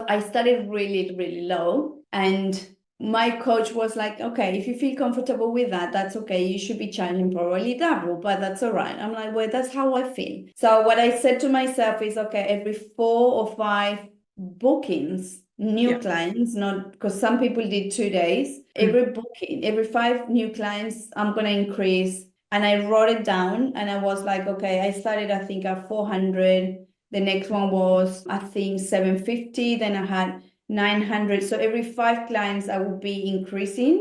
I started really, really low, and my coach was like, okay, if you feel comfortable with that, that's okay. You should be charging probably double, but that's all right. I'm like, well, that's how I feel. So what I said to myself is, okay, every 4 or 5 bookings, new Yeah. clients, not because some people did 2 days, Mm. every booking, every 5 new clients, I'm going to increase. And I wrote it down and I was like, okay, I started, I think, at 400. The next one was, I think, 750. Then I had 900. So every 5 clients, I would be increasing.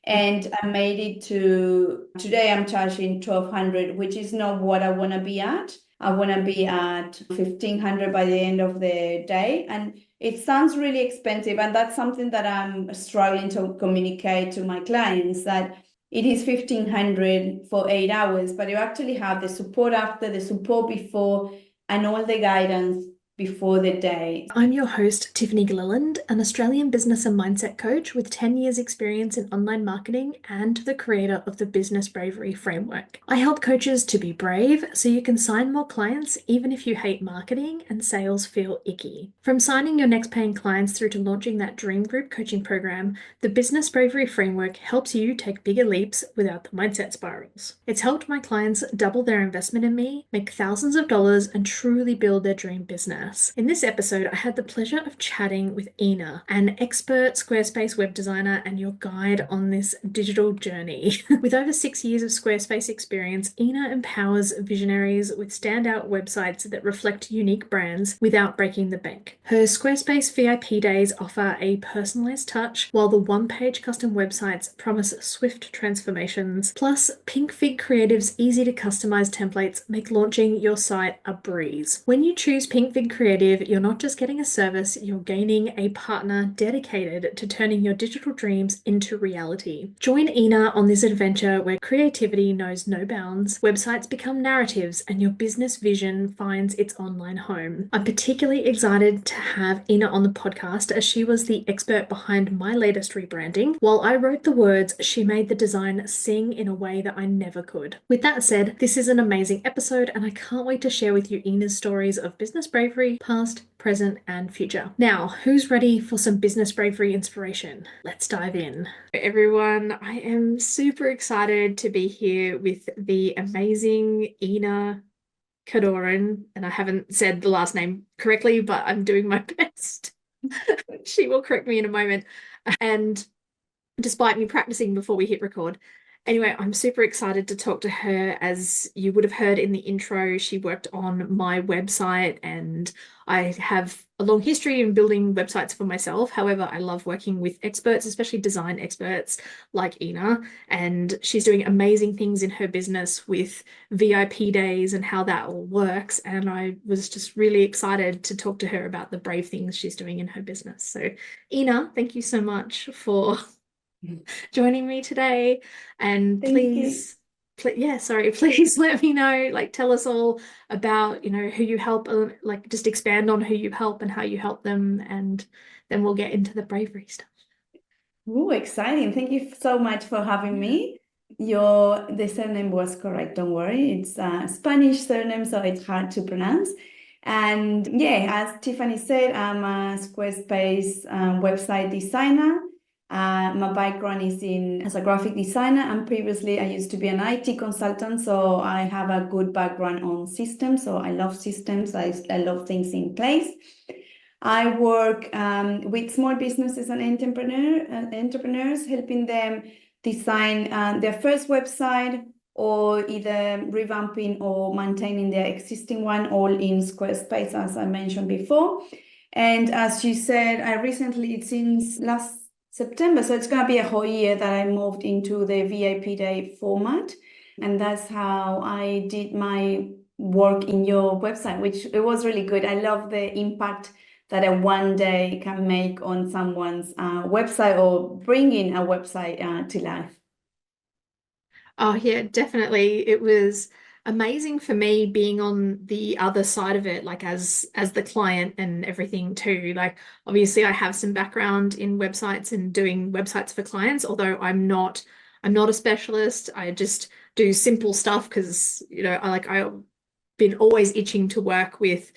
And I made it to today, I'm charging 1,200, which is not what I want to be at. I want to be at 1,500 by the end of the day. And it sounds really expensive. And that's something that I'm struggling to communicate to my clients, that it is 1,500 for 8 hours, but you actually have the support after, the support before, and all the guidance before the day. I'm your host, Tiffany Gilliland, an Australian business and mindset coach with 10 years' experience in online marketing and the creator of the Business Bravery framework. I help coaches to be brave so you can sign more clients even if you hate marketing and sales feel icky. From signing your next paying clients through to launching that dream group coaching program, the Business Bravery framework helps you take bigger leaps without the mindset spirals. It's helped my clients double their investment in me, make thousands of dollars, and truly build their dream business. In this episode, I had the pleasure of chatting with Ina, an expert Squarespace web designer and your guide on this digital journey. With over 6 years of Squarespace experience, Ina empowers visionaries with standout websites that reflect unique brands without breaking the bank. Her Squarespace VIP days offer a personalized touch, while the one-page custom websites promise swift transformations. Plus, Pink Fig Creative's easy to customize templates make launching your site a breeze. When you choose Pink Fig Creative, you're not just getting a service, you're gaining a partner dedicated to turning your digital dreams into reality. Join Ina on this adventure where creativity knows no bounds, websites become narratives, and your business vision finds its online home. I'm particularly excited to have Ina on the podcast as she was the expert behind my latest rebranding. While I wrote the words, she made the design sing in a way that I never could. With that said, this is an amazing episode and I can't wait to share with you Ina's stories of business bravery, past, present, and future. Now, who's ready for some business bravery inspiration? Let's dive in. Everyone, I am super excited to be here with the amazing Ina Cadorin, and I haven't said the last name correctly, but I'm doing my best. She will correct me in a moment. And despite me practicing before we hit record. Anyway, I'm super excited to talk to her. As you would have heard in the intro, she worked on my website, and I have a long history in building websites for myself. However, I love working with experts, especially design experts like Ina, and she's doing amazing things in her business with VIP days and how that all works. And I was just really excited to talk to her about the brave things she's doing in her business. So, Ina, thank you so much for joining me today. And Thank you. please let me know, like, tell us all about, who you help, like, just expand on who you help and how you help them, and then we'll get into the bravery stuff. Oh, exciting. Thank you so much for having Yeah. me. The surname was correct, don't worry. It's a Spanish surname, so it's hard to pronounce. And yeah, as Tiffany said, I'm a Squarespace website designer. My background is in as a graphic designer, and previously I used to be an IT consultant, so I have a good background on systems. So I love systems. I love things in place. I work with small businesses and entrepreneurs, helping them design their first website, or either revamping or maintaining their existing one, all in Squarespace, as I mentioned before. And as you said, I recently, since last September, so it's going to be a whole year that I moved into the VIP day format. And that's how I did my work in your website, which it was really good. I love the impact that a one day can make on someone's website, or bringing a website to life. Oh yeah, definitely. It was amazing for me being on the other side of it, like as the client and everything too. Like, obviously I have some background in websites and doing websites for clients, although I'm not a specialist. I just do simple stuff because, I've been always itching to work with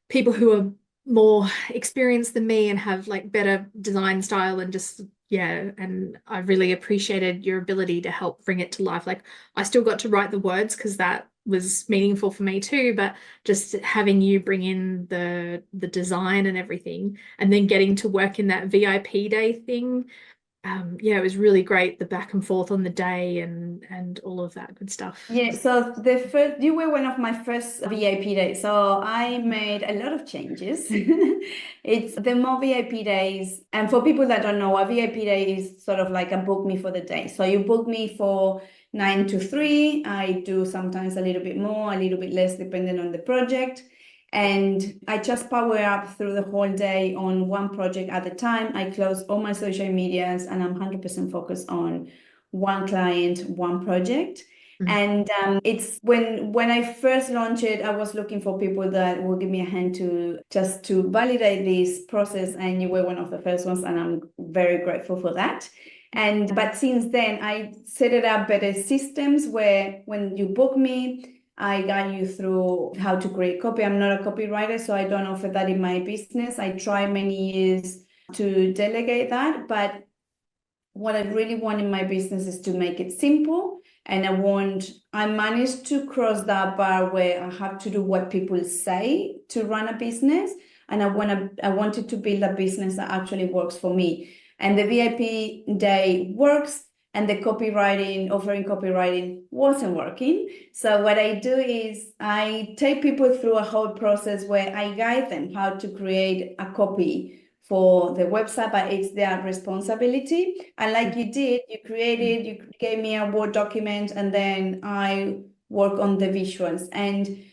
people who are more experience than me and have like better design style and just yeah, and I really appreciated your ability to help bring it to life. Like I still got to write the words because that was meaningful for me too, but just having you bring in the design and everything and then getting to work in that VIP day thing. Yeah, it was really great, the back and forth on the day and all of that good stuff. Yeah, so the first you were one of my first VIP days. So I made a lot of changes. It's the more VIP days, and for people that don't know, a VIP day is sort of like a book me for the day. So you book me for 9 to 3. I do sometimes a little bit more, a little bit less, depending on the project. And I just power up through the whole day on one project at a time. I close all my social medias and I'm 100% focused on one client, one project. Mm. And it's when I first launched it, I was looking for people that will give me a hand to just to validate this process, and you were one of the first ones, and I'm very grateful for that. And but since then, I set it up better systems where when you book me, I guide you through how to create copy. I'm not a copywriter, so I don't offer that in my business. I tried many years to delegate that, but what I really want in my business is to make it simple. And I managed to cross that bar where I have to do what people say to run a business. And I wanted to build a business that actually works for me. And the VIP day works, and the offering copywriting wasn't working. So what I do is I take people through a whole process where I guide them how to create a copy for the website, but it's their responsibility. And like you did, you gave me a Word document, and then I work on the visuals. And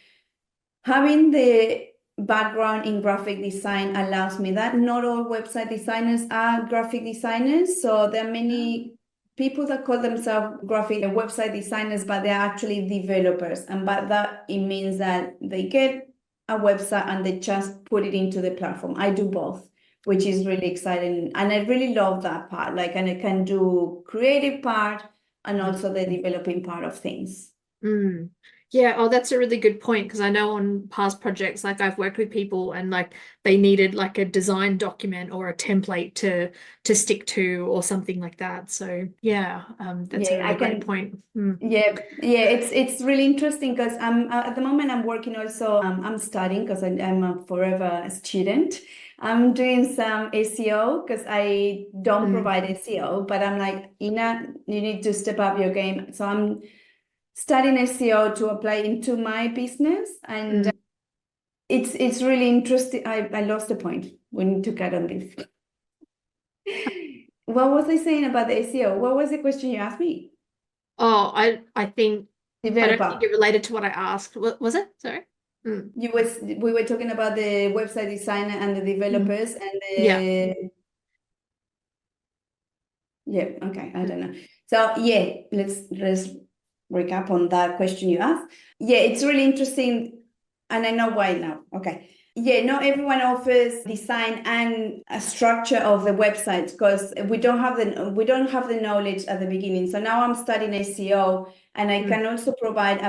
having the background in graphic design allows me that. Not all website designers are graphic designers. So there are many people that call themselves graphic website designers, but they're actually developers. And by that, it means that they get a website and they just put it into the platform. I do both, which is really exciting. And I really love that part. Like, and I can do creative part and also the developing part of things. Mm. Yeah, oh, that's a really good point because I know on past projects, like I've worked with people and like they needed like a design document or a template to stick to or something like that. So yeah, that's a Yeah, I really great can. point. Mm. Yeah, it's really interesting because I'm at the moment I'm working also. I'm studying because I'm a forever student. I'm doing some SEO because I don't Mm. provide SEO, but I'm like, Ina, you need to step up your game. So I'm studying SEO to apply into my business, and Mm. it's really interesting. I lost the point. We need to cut on this. What was I saying about the SEO? What was the question you asked me? Oh, I don't think Developer. it related to what I asked. What was it? Sorry. Mm. We were talking about the website designer and the Mm. developers and Yeah. the yeah, okay, I Mm. don't know. So yeah, let's recap on that question you asked. Yeah, it's really interesting, and I know why now. Okay. Yeah, not everyone offers design and a structure of the website because we don't have the knowledge at the beginning. So now I'm studying SEO, and I Mm. can also provide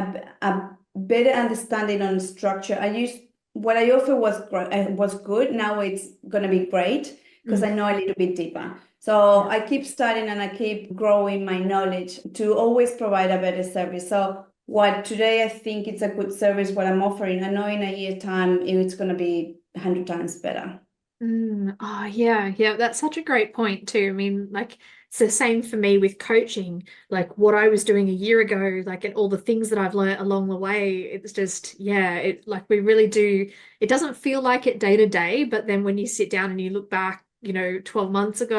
a better understanding on structure. I used what I offer was good. Now it's gonna be great because Mm. I know a little bit deeper. So I keep studying and I keep growing my knowledge to always provide a better service. So what today I think it's a good service, what I'm offering, I know in a year time it's going to be 100 times better. Mm. Oh, yeah, yeah, that's such a great point too. I mean, like it's the same for me with coaching. Like what I was doing a year ago, like and all the things that I've learned along the way, it's just, yeah, it like we really do. It doesn't feel like it day to day, but then when you sit down and you look back, 12 months ago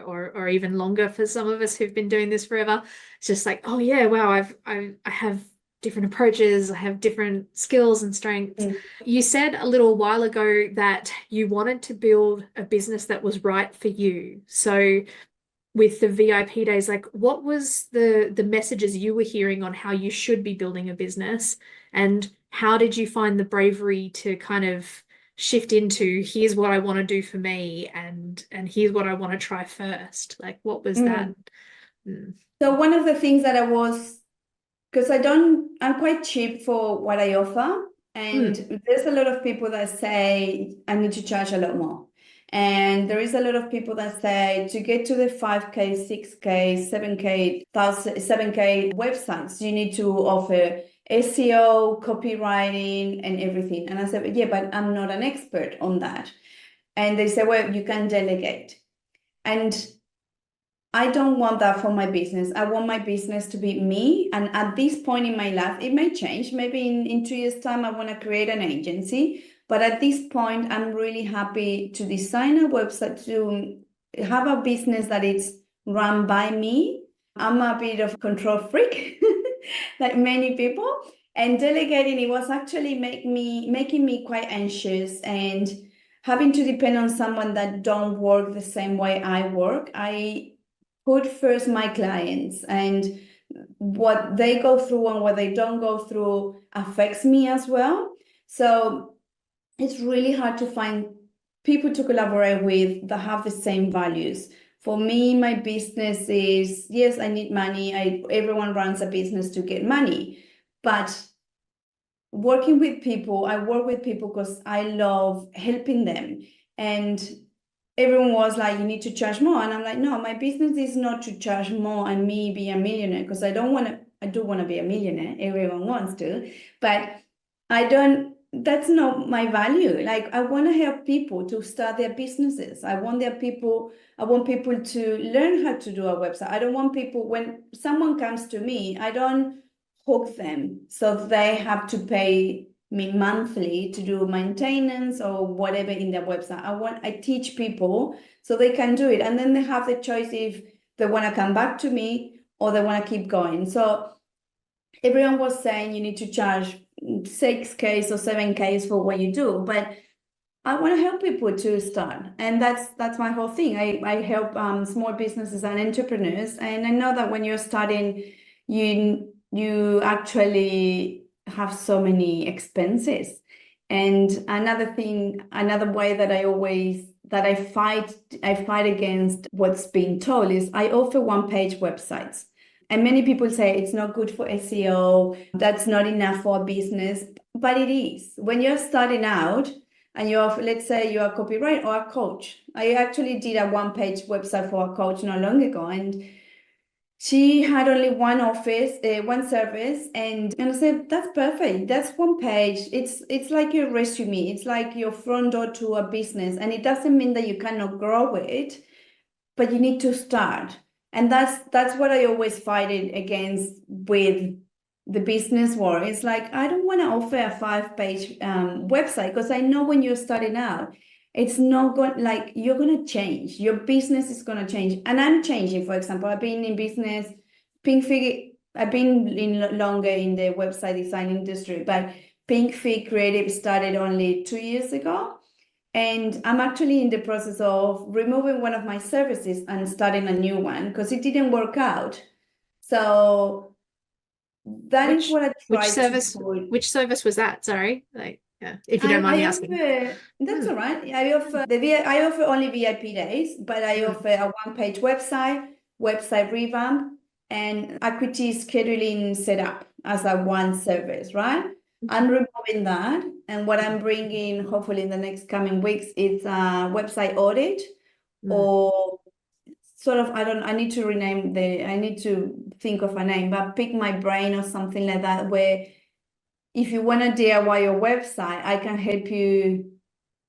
or even longer for some of us who've been doing this forever, it's just like, oh yeah, wow, I have different approaches, I have different skills and strengths. Mm. You said a little while ago that you wanted to build a business that was right for you. So with the VIP days, like what was the messages you were hearing on how you should be building a business? And how did you find the bravery to kind of shift into here's what I want to do for me and here's what I want to try first? Like what was that? Mm. Mm. So one of the things that because I'm quite cheap for what I offer. And there's a lot of people that say, I need to charge a lot more. And there is a lot of people that say to get to the 5K, 6K, 7K websites, you need to offer SEO, copywriting, and everything. And I said, yeah, but I'm not an expert on that. And they say, well, you can delegate. And I don't want that for my business. I want my business to be me. And at this point in my life, it may change. Maybe in 2 years' time, I want to create an agency. But at this point, I'm really happy to design a website, to have a business that is run by me. I'm a bit of a control freak, like many people. And delegating, it was actually making me quite anxious and having to depend on someone that don't work the same way I work. I put first my clients, and what they go through and what they don't go through affects me as well. So it's really hard to find people to collaborate with that have the same values. For me, my business is, yes, I need money. Everyone runs a business to get money, but working with people, I work with people because I love helping them. And everyone was like, you need to charge more. And I'm like, no, my business is not to charge more and me be a millionaire, because I do want to be a millionaire. Everyone wants to, but that's not my value. Like, I want to help people to start their businesses. I want people to learn how to do a website. I don't want people, when someone comes to me, I don't hook them so they have to pay me monthly to do maintenance or whatever in their website. I teach people so they can do it, and then they have the choice if they want to come back to me or they want to keep going. So everyone was saying you need to charge 6K or 7K for what you do, but I want to help people to start, and that's my whole thing. I help small businesses and entrepreneurs, and I know that when you're starting, you actually have so many expenses. And another way that I fight against what's being told is I offer one-page websites. And many people say it's not good for SEO, that's not enough for a business, but it is. When you're starting out and let's say you're a copywriter or a coach. I actually did a one-page website for a coach not long ago, and she had only one office, one service, and I said, that's perfect. That's one page. It's like your resume. It's like your front door to a business. And it doesn't mean that you cannot grow it, but you need to start. And that's what I always fight it against with the business world. It's like, I don't want to offer a 5-page website, because I know when you're starting out, it's not going, like, you're going to change. Your business is going to change. And I'm changing. For example, I've been in business, I've been longer in the website design industry, but Pink Fig Creative started only 2 years ago. And I'm actually in the process of removing one of my services and starting a new one because it didn't work out. So that is what I tried to put. Which service was that? Sorry, if you don't mind me asking. That's all right. I offer only VIP days, but I offer a one-page website revamp, and equity scheduling setup as a one service, right? I'm removing that, and what I'm bringing, hopefully in the next coming weeks, is a website audit, or sort of, I need to think of a name, but pick my brain or something like that, where if you want to DIY your website, I can help you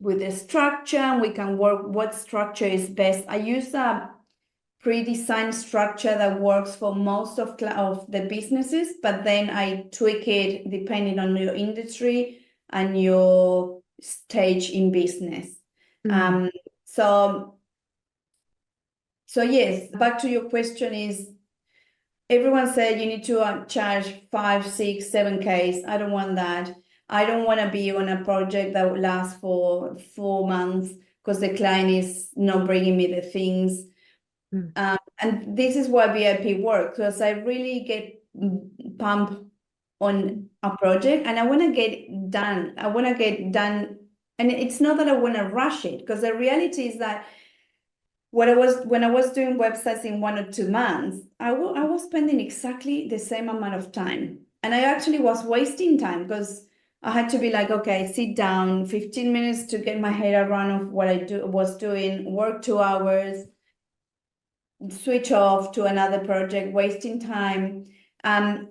with the structure, and we can work what structure is best. I use a pre-designed structure that works for most of the businesses, but then I tweak it depending on your industry and your stage in business. So yes, back to your question is, everyone said you need to charge 5, 6, 7Ks. I don't want that. I don't want to be on a project that will last for 4 months because the client is not bringing me the things. And this is why VIP works, because I really get pumped on a project and I want to get done. And it's not that I want to rush it, because the reality is that when I was doing websites in 1 or 2 months, I was spending exactly the same amount of time. And I actually was wasting time because I had to be like, okay, sit down, 15 minutes to get my head around of what was doing, work 2 hours, switch off to another project, wasting time.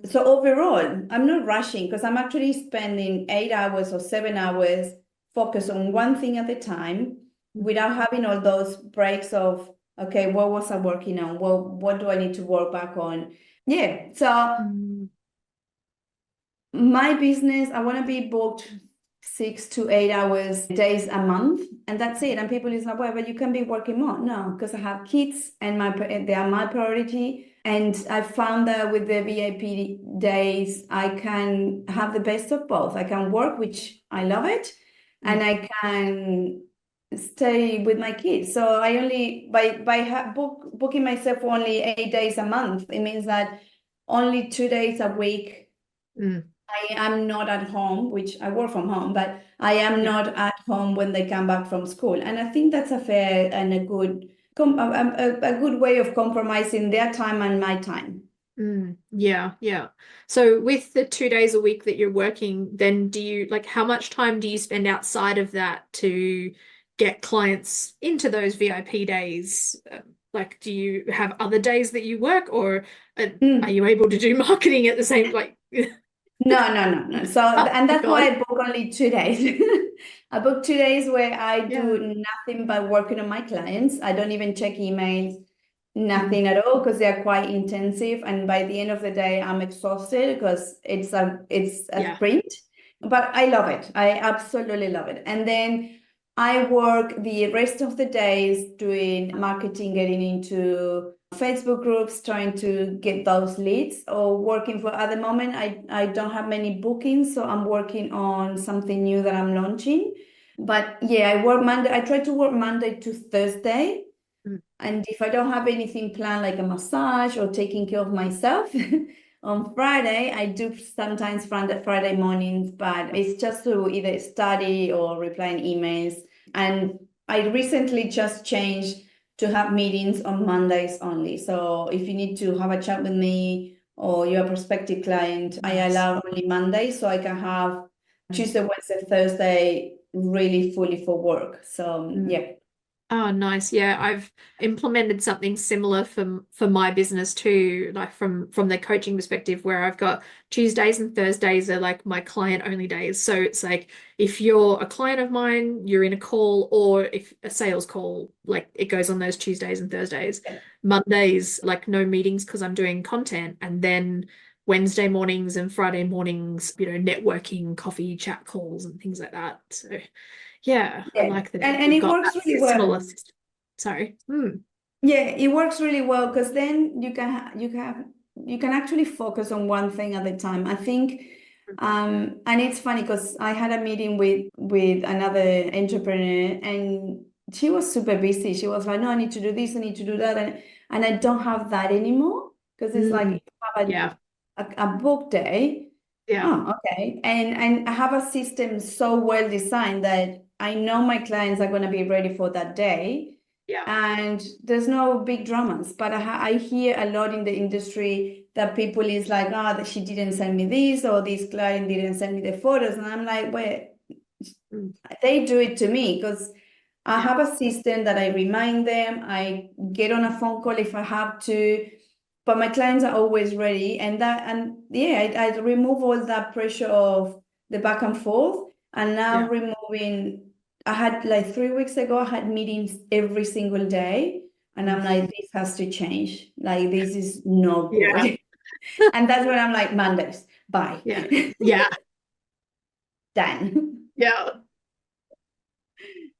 So overall, I'm not rushing because I'm actually spending 8 hours or 7 hours focused on one thing at a time without having all those breaks of, okay, what was I working on? Well, what do I need to work back on? Yeah. So Mm. my business, I want to be booked 6 to 8 hours days a month, and that's it. And people is like, well, but you can be working more. No, because I have kids and they are my priority. And I found that with the VIP days, I can have the best of both. I can work, which I love it, and I can stay with my kids. So I only booking myself for only 8 days a month. It means that only 2 days a week Mm. I am not at home, which I work from home, but I am Yeah. not at home when they come back from school. And I think that's a fair and a good way of compromising their time and my time. Yeah, yeah. So with the 2 days a week that you're working, then do you like how much time do you spend outside of that to get clients into those VIP days? Like, do you have other days that you work, or are Mm. you able to do marketing at the same like? No, no, no, no. So, Oh and my that's why God. I book only 2 days. I book 2 days where I Yeah. do nothing but working on my clients. I don't even check emails, Mm. nothing at all, because they're quite intensive. And by the end of the day, I'm exhausted because it's a Yeah. sprint. But I love it. I absolutely love it. And then I work the rest of the days doing marketing, getting into Facebook groups, trying to get those leads, or working for at the moment. I don't have many bookings, so I'm working on something new that I'm launching. But yeah, I try to work Monday to Thursday. Mm. And if I don't have anything planned, like a massage or taking care of myself, on Friday, I do sometimes Friday mornings, but it's just to either study or reply in emails. And I recently just changed to have meetings on Mondays only. So if you need to have a chat with me or you're a prospective client, I Nice. allow only Monday so I can have Tuesday, Wednesday, Thursday really fully for work. So Mm. yeah. Oh, nice. Yeah, I've implemented something similar for my business too, like from the coaching perspective, where I've got Tuesdays and Thursdays are like my client only days. So it's like if you're a client of mine, you're in a call, or if a sales call, like it goes on those Tuesdays and Thursdays. Mondays, like no meetings because I'm doing content, and then Wednesday mornings and Friday mornings, networking, coffee, chat calls, and things like that. So. Yeah, I Yeah, like that and you've it got works that really similar well. system. Sorry. Mm. Yeah, it works really well because then you can actually focus on one thing at a time. I think, and it's funny because I had a meeting with another entrepreneur and she was super busy. She was like, "No, I need to do this, I need to do that," and I don't have that anymore because it's like Mm. you have Yeah. a book day. Yeah. Oh, okay. And I have a system so well designed that I know my clients are going to be ready for that day. Yeah. And there's no big dramas. But I hear a lot in the industry that people is like, that she didn't send me this, or this client didn't send me the photos. And I'm like, well, Mm. they do it to me because I Yeah. have a system that I remind them. I get on a phone call if I have to, but my clients are always ready. And yeah, I remove all that pressure of the back and forth. And now Yeah. removing, I had like 3 weeks ago, I had meetings every single day. And Mm. I'm like, this has to change. Like, this is no Yeah. good. And that's when I'm like, Mondays, bye. Yeah. Yeah. Done. Yeah.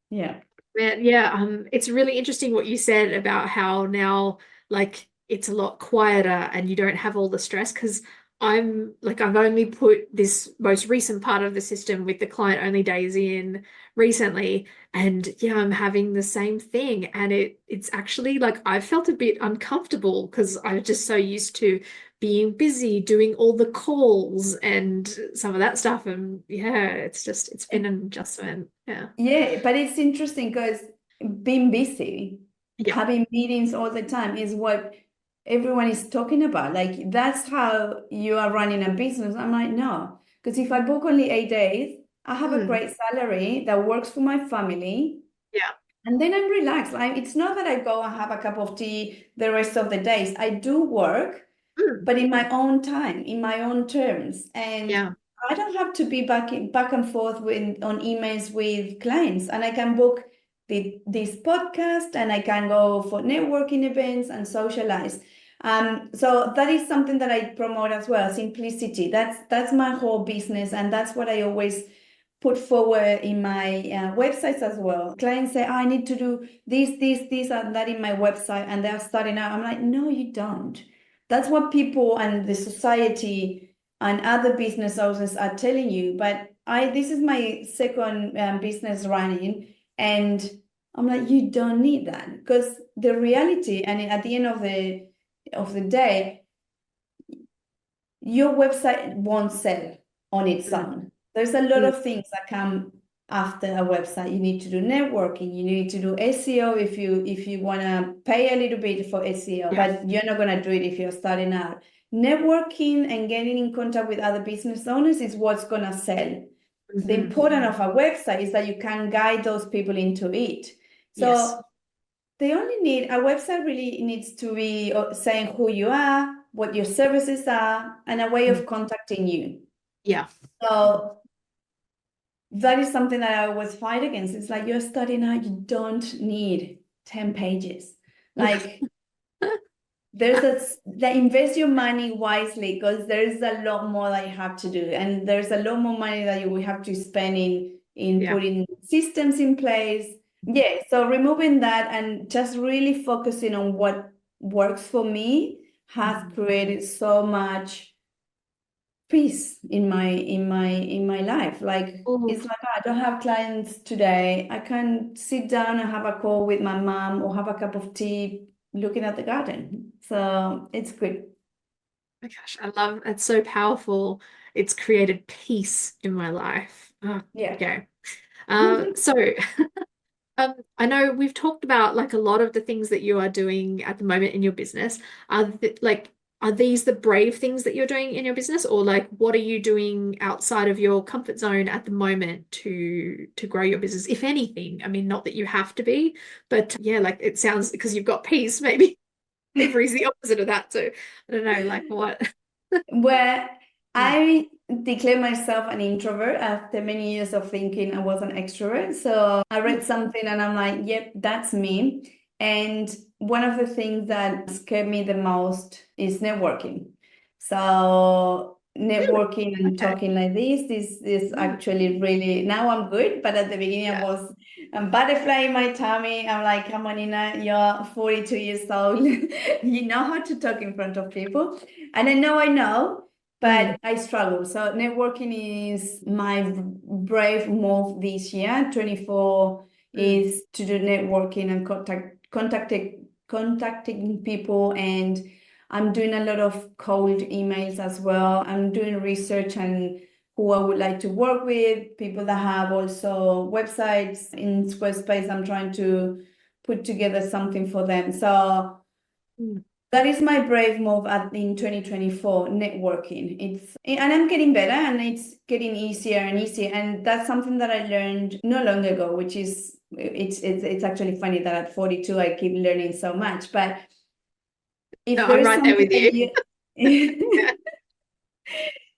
Yeah. Man, yeah, it's really interesting what you said about how now, like, it's a lot quieter and you don't have all the stress because I've only put this most recent part of the system with the client only days in recently, and yeah, I'm having the same thing, and it's actually like I felt a bit uncomfortable because I'm just so used to being busy doing all the calls and some of that stuff, and yeah, it's been an adjustment. Yeah. Yeah, but it's interesting because being busy, Yeah. having meetings all the time is what everyone is talking about. Like that's how you are running a business. I'm like, no, Because if I book only 8 days, I have a Mm. great salary that works for my family. Yeah. And then I'm relaxed. Like it's not that I go and have a cup of tea the rest of the days. I do work, Mm. but in my own time, in my own terms. And Yeah. I don't have to be back and forth on emails with clients. And I can book this podcast and I can go for networking events and socialize. So that is something that I promote as well, simplicity. That's my whole business, and that's what I always put forward in my websites as well. Clients say, oh, I need to do this, and that in my website, and they're starting out. I'm like, no, you don't. That's what people and the society and other business owners are telling you. But this is my second business running, and I'm like, you don't need that, because the reality, and at the end of the day, your website won't sell on its Mm. own. There's a lot Mm. of things that come after a website. You need to do networking, you need to do SEO if you want to pay a little bit for SEO, Yeah. but you're not going to do it if you're starting out. Networking and getting in contact with other business owners is what's going to sell. The Mhm. importance of a website is that you can guide those people into it. Yes. So they only need a website really needs to be saying who you are, what your services are, and a way Mm. of contacting you. Yeah. So that is something that I always fight against. It's like you're starting out, you don't need 10 pages. Like that invest your money wisely, because there's a lot more that you have to do, and there's a lot more money that you will have to spend in Yeah. putting systems in place. Yeah, so removing that and just really focusing on what works for me has created so much peace in my life. Like Oh, it's like, I don't have clients today, I can sit down and have a call with my mom or have a cup of tea looking at the garden. So it's good. my gosh, I love it's so powerful. It's created peace in my life. Oh, Yeah. okay. So I know we've talked about like a lot of the things that you are doing at the moment in your business. Are these the brave things that you're doing in your business, or like what are you doing outside of your comfort zone at the moment to grow your business, if anything? I mean, not that you have to be, but yeah, like it sounds because you've got peace, maybe bravery is the opposite of that. So I don't know, like what? Where Mm. I declare myself an introvert after many years of thinking I was an extrovert. So I read something and I'm like, yep, that's me. And one of the things that scared me the most is networking. So Really? networking and Okay. talking like this is Mm. actually really, now I'm good, but at the beginning I Yeah. was a butterfly in my tummy. I'm like, come on, Ina, you're 42 years old. You know how to talk in front of people. And I know, Mm. but I struggle. So networking is my brave move this year. 24 Mm. is to do networking and contacting people, and I'm doing a lot of cold emails as well. I'm doing research and who I would like to work with, people that have also websites in Squarespace. I'm trying to put together something for them. So Mm. that is my brave move in 2024, networking. And I'm getting better and it's getting easier and easier. And that's something that I learned not long ago, which is, it's actually funny that at 42, I keep learning so much. But No, if there I'm is right there something with that you. you, Yeah.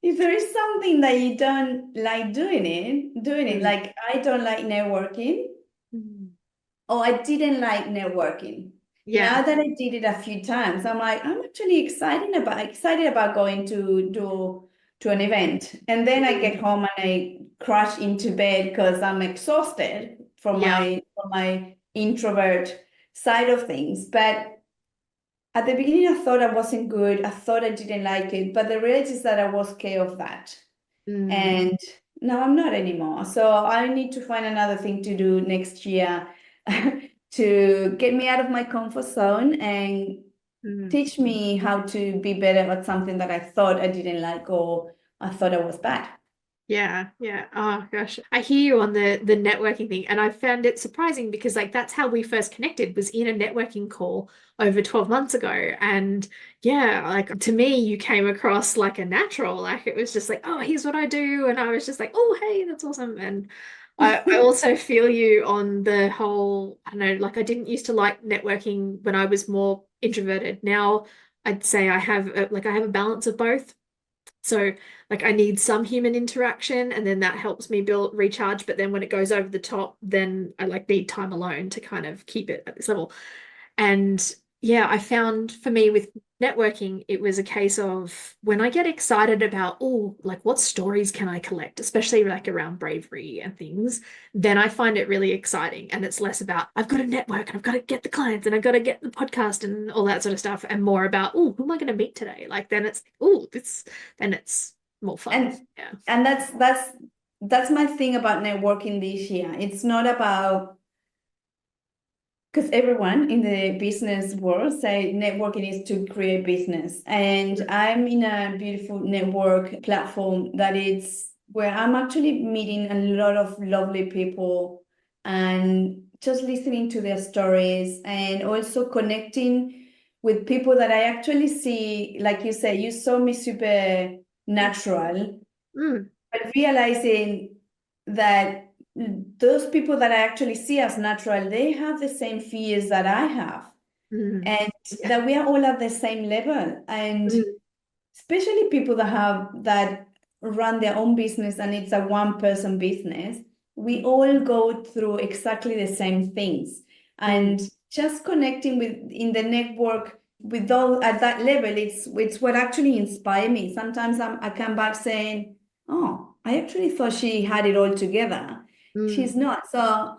if there is something that you don't like doing it, Mm. like I don't like networking. Mm. Oh, I didn't like networking. Yeah. Now that I did it a few times, I'm like, I'm actually excited about going to an event. And then I Mm. get home and I crash into bed because I'm exhausted from Yeah. my introvert side of things. But at the beginning, I thought I wasn't good. I thought I didn't like it. But the reality is that I was scared of that. Mm. And now I'm not anymore. So I need to find another thing to do next year to get me out of my comfort zone and Mm. teach me how to be better at something that I thought I didn't like or I thought I was bad. Yeah, yeah. Oh gosh. I hear you on the networking thing, and I found it surprising because like that's how we first connected was in a networking call over 12 months ago. And yeah, like to me you came across like a natural. Like it was just like, oh, here's what I do. And I was just like, oh, hey, that's awesome. And I also feel you on the whole, I don't know, like I didn't used to like networking when I was more introverted. Now I'd say I have a balance of both. So like I need some human interaction and then that helps me build recharge. But then when it goes over the top, then I like need time alone to kind of keep it at this level. And yeah, I found for me with networking, it was a case of when I get excited about, oh, like what stories can I collect, especially like around bravery and things, then I find it really exciting. And it's less about, I've got to network and I've got to get the clients and I've got to get the podcast and all that sort of stuff, and more about, oh, who am I going to meet today? Like then it's, then it's more fun. And Yeah. and that's my thing about networking this year. It's not about, because everyone in the business world say networking is to create business. And I'm in a beautiful network platform that is where I'm actually meeting a lot of lovely people and just listening to their stories and also connecting with people that I actually see, like you say, you saw me super natural, Mm, but realizing that those people that I actually see as natural, they have the same fears that I have, mm, and yeah. that we are all at the same level. And Mm, especially people that run their own business and it's a one person business, we all go through exactly the same things. mm, And just connecting with in the network with all at that level, it's what actually inspired me. Sometimes I come back saying, oh, I actually thought she had it all together. mm. She's not. So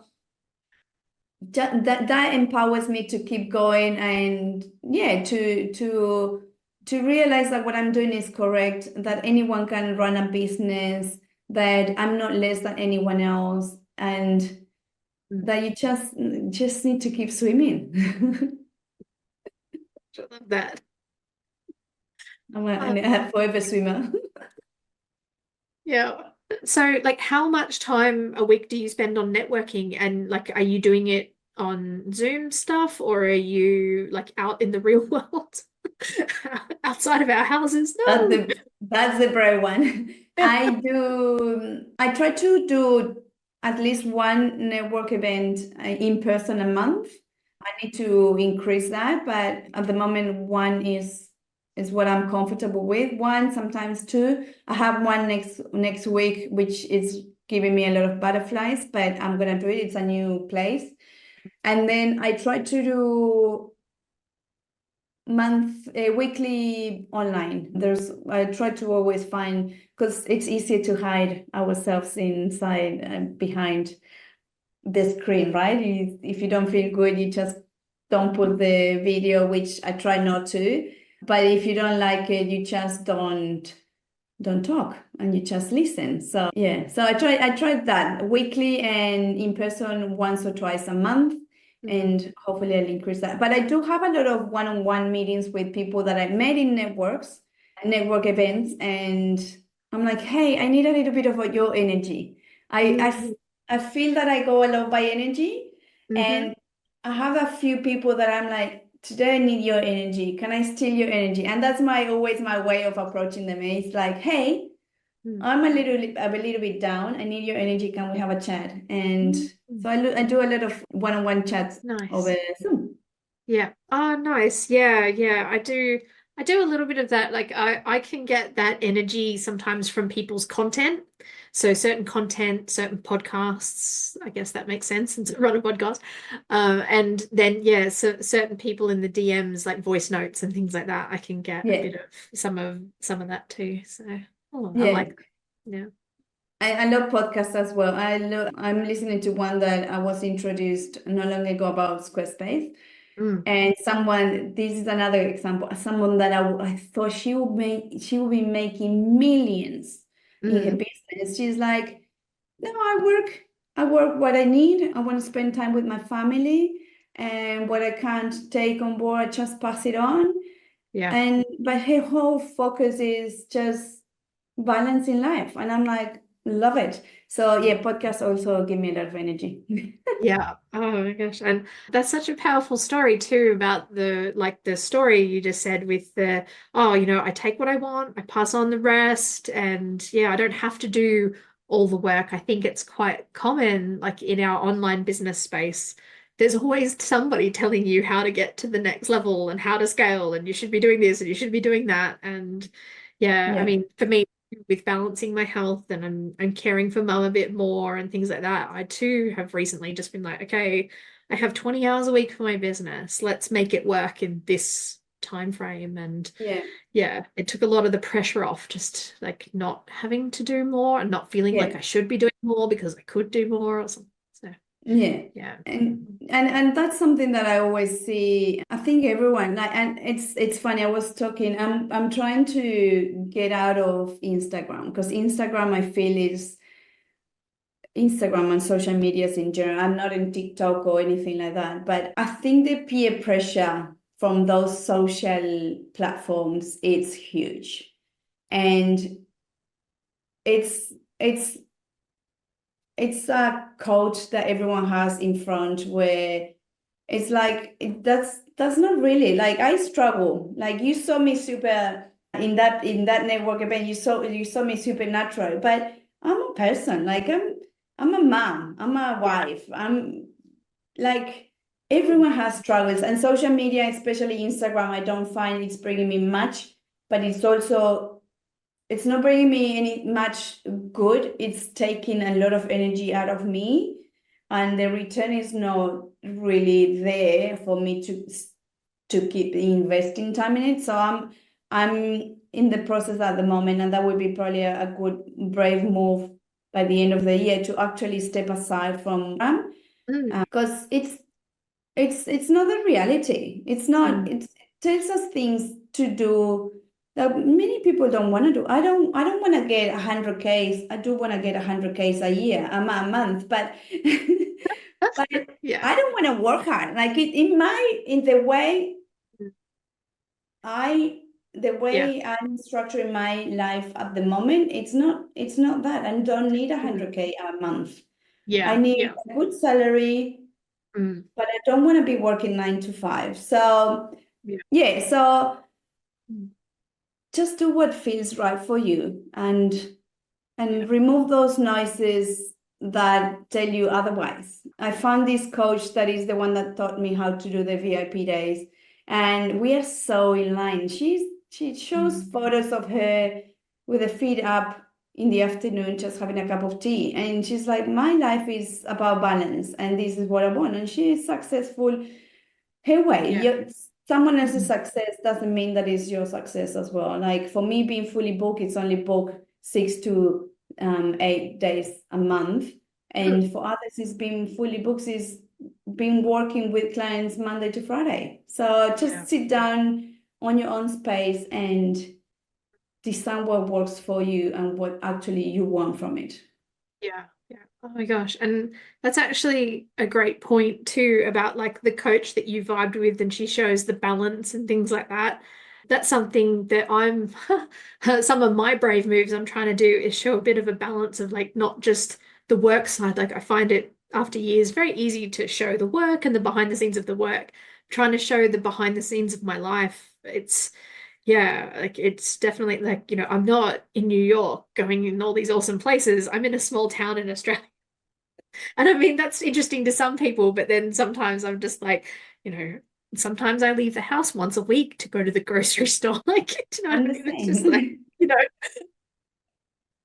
that empowers me to keep going, and yeah, to realize that what I'm doing is correct, that anyone can run a business, that I'm not less than anyone else, and Mm. that you just need to keep swimming. I love that. I'm a forever swimmer. Yeah. So, like, how much time a week do you spend on networking? And, like, are you doing it on Zoom stuff or are you like out in the real world outside of our houses? That's No. the brave one. I try to do at least one network event in person a month. I need to increase that, but at the moment, one is what I'm comfortable with. One, sometimes two. I have one next week, which is giving me a lot of butterflies, but I'm gonna do it. It's a new place. And then I try to do weekly online. I try to always find, because it's easier to hide ourselves inside behind the screen, right? If you don't feel good, you just don't put the video, which I try not to. But if you don't like it, you just don't talk and you just listen. So yeah, so I tried that weekly and in person once or twice a month, Mm, and hopefully I'll increase that. But I do have a lot of one-on-one meetings with people that I met in network events, and I'm like, hey, I need a little bit of your energy. I mm, I, I feel that I go a lot by energy, mm-hmm, and I have a few people that I'm like, today I need your energy. Can I steal your energy? And that's always my way of approaching them. It's like, hey, mm, I'm a little bit down. I need your energy. Can we have a chat? And mm. so I do a lot of one-on-one chats over Nice. Zoom. Yeah. Oh, nice. Yeah, yeah. I do a little bit of that. Like I can get that energy sometimes from people's content. So certain content, certain podcasts, I guess that makes sense since I run a podcast. And then yeah, so certain people in the DMs, like voice notes and things like that, I can get a Yeah, bit of some of that too. So oh, I yeah. like yeah. I love podcasts as well. I'm listening to one that I was introduced not long ago about Squarespace. Mm, And this is another example, someone that I thought she would be making millions in her mm, business. She's like, no, I work what I need. I want to spend time with my family, and what I can't take on board, I just pass it on. yeah. But her whole focus is just balancing life. And I'm like, love it. So yeah, podcasts also give me a lot of energy. Yeah. Oh my gosh. And that's such a powerful story too about the story you just said with the, oh, I take what I want, I pass on the rest, and yeah, I don't have to do all the work. I think it's quite common, like in our online business space. There's always somebody telling you how to get to the next level and how to scale, and you should be doing this and you should be doing that. And yeah, I Yeah, mean, for me, with balancing my health and I'm caring for mum a bit more and things like that, I too have recently just been like, okay, I have 20 hours a week for my business. Let's make it work in this time frame. And yeah, yeah, it took a lot of the pressure off, just like not having to do more and not feeling like yeah. I should be doing more because I could do more or something. So Yeah. yeah. And that's something that I always see. I think everyone like, and it's funny. I was talking. I'm trying to get out of Instagram because Instagram I feel is Instagram and social medias in general. I'm not in TikTok or anything like that, but I think the peer pressure from those social platforms is huge, and it's it's it's a coach that everyone has in front where it's like that's not really like I struggle. Like you saw me super in that network event, you saw me super natural, but I'm a person. Like I'm a mom, I'm a wife, I'm like everyone has struggles, and social media, especially Instagram, I don't find it's bringing me much, but it's not bringing me any much good. It's taking a lot of energy out of me, and the return is not really there for me to keep investing time in it. So I'm in the process at the moment, and that would be probably a good brave move by the end of the year to actually step aside from Mm, because it's not the reality. It's not. mm. It tells us things to do that many people don't want to do. I don't want to get 100Ks. I do want to get 100Ks a year, a month, but but Yeah. I don't want to work hard. Like in the way Mm. I the Yeah. way I'm structuring my life at the moment, it's not that. I don't need Mm. 100K a month. I Yeah. need Yeah. a good salary, Mm. but I don't want to be working 9 to 5. So Yeah. yeah, so Mm. just do what feels right for you and Yeah. remove those noises that tell you otherwise. I found this coach that is the one that taught me how to do the VIP days, and we are so in line. She shows Mm. photos of her with her feet up in the afternoon, just having a cup of tea, and she's like, "My life is about balance, and this is what I want." And she is successful her way. Yeah. Someone else's Mhm. success doesn't mean that is your success as well. Like for me, being fully booked, it's only booked 6 to 8 days a month. Mm. And for others, it's been fully booked, is been working with clients Monday to Friday. So Yeah. just sit down on your own space and decide what works for you and what actually you want from it. Yeah, yeah. Oh my gosh. And that's actually a great point too about like the coach that you vibed with and she shows the balance and things like that. That's something that I'm some of my brave moves I'm trying to do is show a bit of a balance of like not just the work side. Like I find it after years very easy to show the work and the behind the scenes of the work. Trying to show the behind the scenes of my life. It's yeah, like it's definitely like, I'm not in New York going in all these awesome places. I'm in a small town in Australia. And I mean, that's interesting to some people, but then sometimes I'm just like, you know, sometimes I leave the house once a week to go to the grocery store. Like, do you know what I'm I the mean? It's just like, same. you know,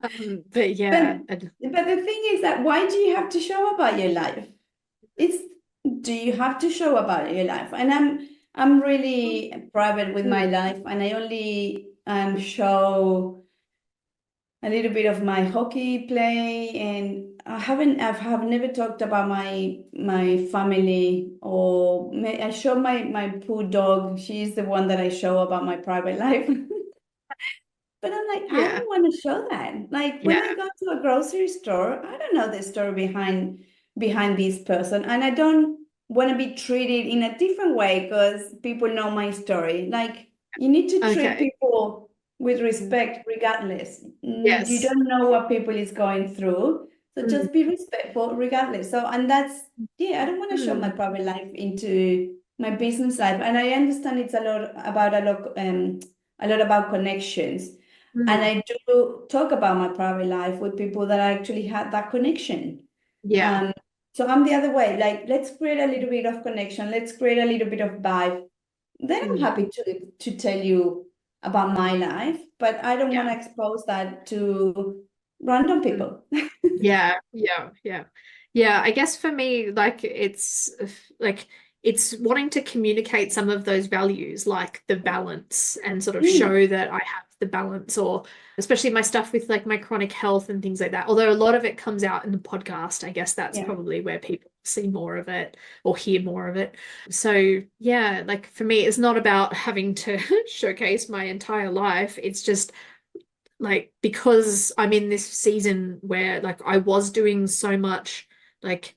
but But yeah, but the thing is that why do you have to show about your life? It's do you have to show about your life? And I'm really private with my Mm, life, and I only show a little bit of my hockey play, and I have never talked about my family, or I show my poor dog. She's the one that I show about my private life. But I'm like, I yeah, don't want to show that. Like when I yeah, go to a grocery store, I don't know the story behind this person, and I don't want to be treated in a different way because people know my story. Like you need to treat okay, people. with respect regardless. You Yes. don't know what people is going through, so Mm. just be respectful regardless. So, and that's, yeah, I don't want to show my Mm. private life into my business life, and I understand it's a lot about connections, and Mm. I do talk about my private life with people that I actually had that connection. Yeah. um so I'm the other way, like, let's create a little bit of connection, let's create a little bit of vibe, then I'm Mm. happy to tell you about my life, but I don't Yeah. want to expose that to random Mm. people. Yeah, yeah, yeah. Yeah, I guess for me, like it's wanting to communicate some of those values, like the balance, and sort of Mm, show that I have the balance, or especially my stuff with like my chronic health and things like that. Although a lot of it comes out in the podcast, I guess that's yeah, probably where people see more of it or hear more of it. So yeah, like for me, it's not about having to showcase my entire life. It's just like because I'm in this season where like I was doing so much, like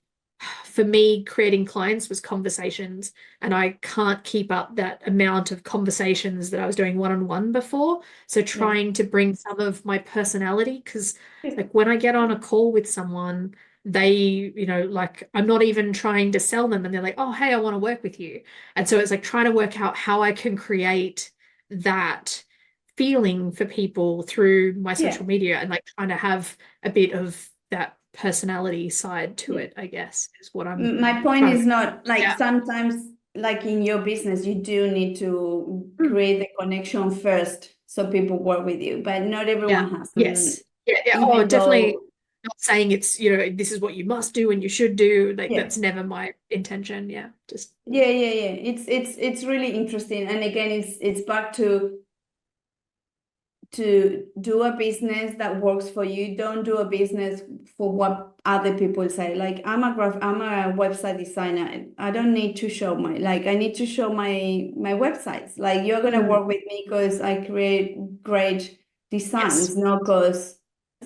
for me creating clients was conversations, and I can't keep up that amount of conversations that I was doing one-on-one before. So yeah, trying to bring some of my personality, because like when I get on a call with someone, they, like I'm not even trying to sell them and they're like, oh, hey, I want to work with you. And so it's like trying to work out how I can create that feeling for people through my yeah, social media, and like trying to have a bit of that personality side to yeah. it, I guess, is what I'm My point trying is to. not like, Yeah. sometimes, like in your business, you do need to Mm. create the connection first so people work with you, but not Yeah. everyone has. Yes. Yeah. Yeah. Oh, Even definitely though, not saying it's, this is what you must do and you should do. Like yeah, that's never my intention. Yeah. Just. yeah, it's really interesting, and again, it's back to do a business that works for you. Don't do a business for what other people say. Like, I'm a website designer. I don't need to show I need to show my websites. Like, you're gonna Mm. work with me because I create great Yes. designs, not because,